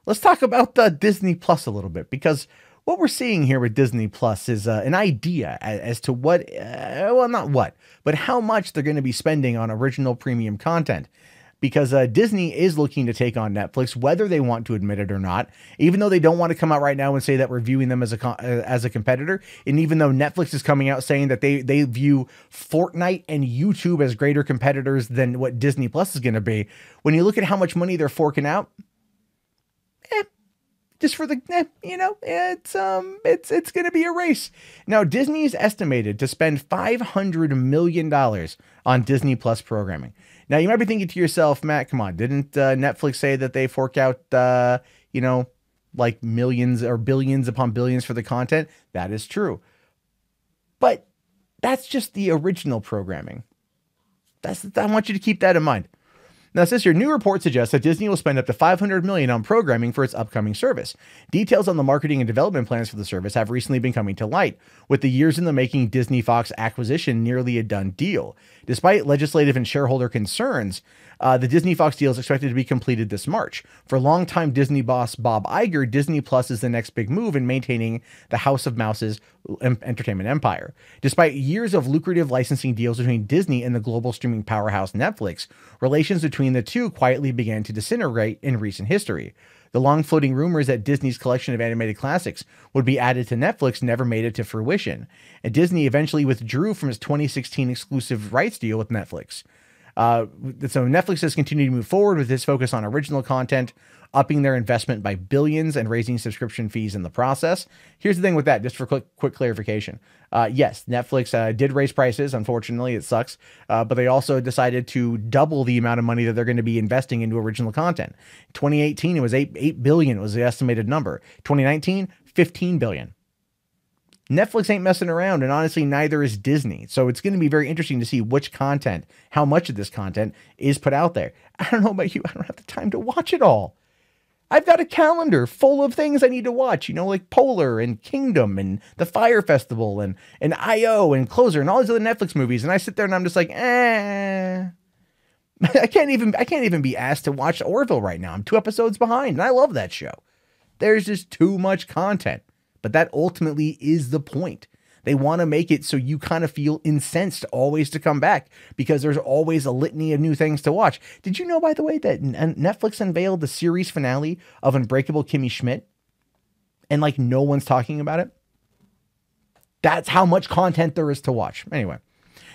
let's talk about Disney Plus a little bit, because what we're seeing here with Disney Plus is an idea as to what, well, not what, but how much they're going to be spending on original premium content. Because Disney is looking to take on Netflix, whether they want to admit it or not, even though they don't want to come out right now and say that we're viewing them as a competitor. And even though Netflix is coming out saying that they view Fortnite and YouTube as greater competitors than what Disney Plus is going to be, when you look at how much money they're forking out, just for the, it's going to be a race. Now, Disney is estimated to spend $500 million on Disney Plus programming. Now, you might be thinking to yourself, Matt, come on, didn't Netflix say that they fork out, like millions or billions upon billions for the content? That is true. But that's just the original programming. I want you to keep that in mind. Now, it says here, new report suggests that Disney will spend up to $500 million on programming for its upcoming service. Details on the marketing and development plans for the service have recently been coming to light, with the years in the making Disney Fox acquisition nearly a done deal. Despite legislative and shareholder concerns, the Disney Fox deal is expected to be completed this March. For longtime Disney boss Bob Iger, Disney Plus is the next big move in maintaining the House of Mouse's entertainment empire. Despite years of lucrative licensing deals between Disney and the global streaming powerhouse Netflix, relations between the two quietly began to disintegrate in recent history. The long-floating rumors that Disney's collection of animated classics would be added to Netflix never made it to fruition, and Disney eventually withdrew from its 2016 exclusive rights deal with Netflix. So Netflix has continued to move forward with its focus on original content, upping their investment by billions and raising subscription fees in the process. Here's the thing with that, just for quick clarification. Yes, Netflix did raise prices. Unfortunately, it sucks. But they also decided to double the amount of money that they're going to be investing into original content. 2018, it was $8 billion was the estimated number. 2019, $15 billion. Netflix ain't messing around, and honestly, neither is Disney. So it's going to be very interesting to see which content, how much of this content is put out there. I don't know about you. I don't have the time to watch it all. I've got a calendar full of things I need to watch, like Polar and Kingdom and the Fire Festival and I.O. and Closer and all these other Netflix movies. And I sit there and I'm just like, I can't even be asked to watch Orville right now. I'm 2 episodes behind, and I love that show. There's just too much content. But that ultimately is the point. They want to make it so you kind of feel incensed always to come back, because there's always a litany of new things to watch. Did you know, by the way, that Netflix unveiled the series finale of Unbreakable Kimmy Schmidt, and like no one's talking about it? That's how much content there is to watch. Anyway,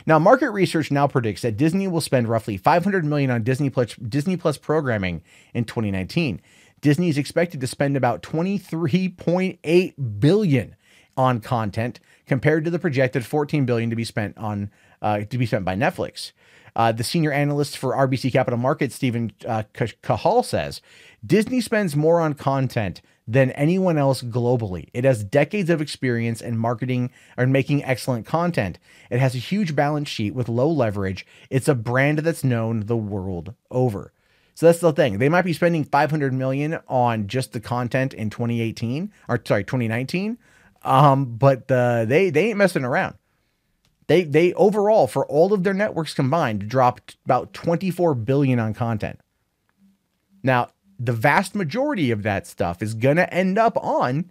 now market research now predicts that Disney will spend roughly $500 million on Disney Plus programming in 2019. Disney is expected to spend about $23.8 billion on content, compared to the projected $14 billion to be spent by Netflix. The senior analyst for RBC Capital Markets, Stephen Cahall, says Disney spends more on content than anyone else globally. It has decades of experience in marketing or making excellent content. It has a huge balance sheet with low leverage. It's a brand that's known the world over. So that's the thing. They might be spending $500 million on just the content in 2019. But they ain't messing around. They overall, for all of their networks combined, dropped about $24 billion on content. Now, the vast majority of that stuff is going to end up on,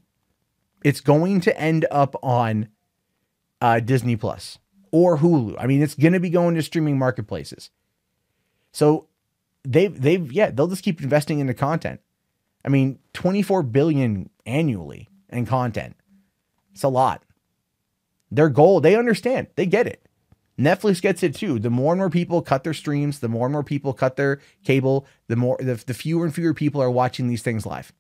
Disney Plus or Hulu. I mean, it's going to be going to streaming marketplaces. So they'll just keep investing into content. I mean, $24 billion annually in content. It's a lot. Their goal, they understand, they get it. Netflix gets it too. The more and more people cut their streams, the more and more people cut their cable, the fewer and fewer people are watching these things live.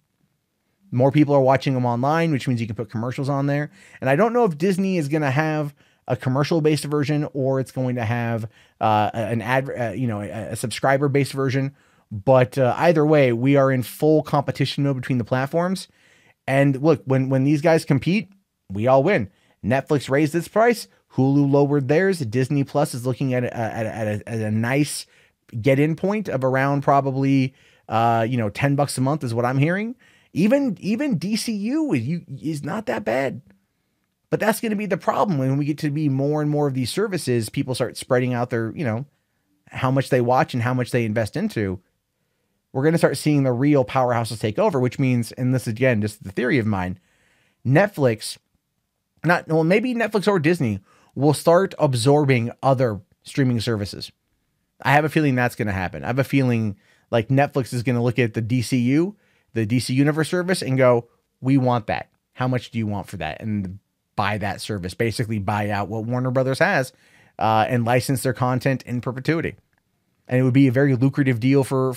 More people are watching them online, which means you can put commercials on there. And I don't know if Disney is going to have a commercial-based version, or it's going to have a subscriber-based version. But either way, we are in full competition mode between the platforms. And look, when these guys compete, we all win. Netflix raised its price. Hulu lowered theirs. Disney Plus is looking at a nice get-in point of around probably $10 a month is what I'm hearing. Even DCU is not that bad. But that's going to be the problem when we get to be more and more of these services. People start spreading out their, how much they watch and how much they invest into. we're going to start seeing the real powerhouses take over, which means, and this again, just the theory of mine, Netflix, maybe Netflix or Disney will start absorbing other streaming services. I have a feeling that's going to happen. I have a feeling like Netflix is going to look at the DCU, the DC Universe service, and go, we want that. How much do you want for that? And buy that service, basically buy out what Warner Brothers has, and license their content in perpetuity. And it would be a very lucrative deal for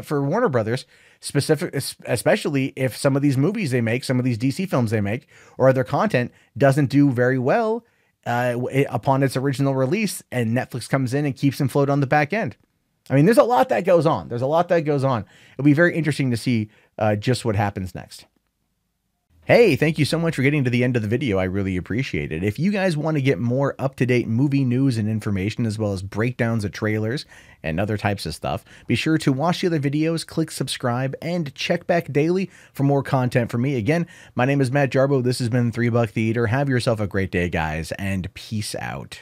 Warner Brothers, especially if some of these movies they make, some of these DC films they make, or other content doesn't do very well upon its original release, and Netflix comes in and keeps them float on the back end. I mean, there's a lot that goes on. It'll be very interesting to see just what happens next. Hey, thank you so much for getting to the end of the video. I really appreciate it. If you guys want to get more up-to-date movie news and information, as well as breakdowns of trailers and other types of stuff, be sure to watch the other videos, click subscribe, and check back daily for more content from me. Again, my name is Matt Jarbo. This has been $3 Theater. Have yourself a great day, guys, and peace out.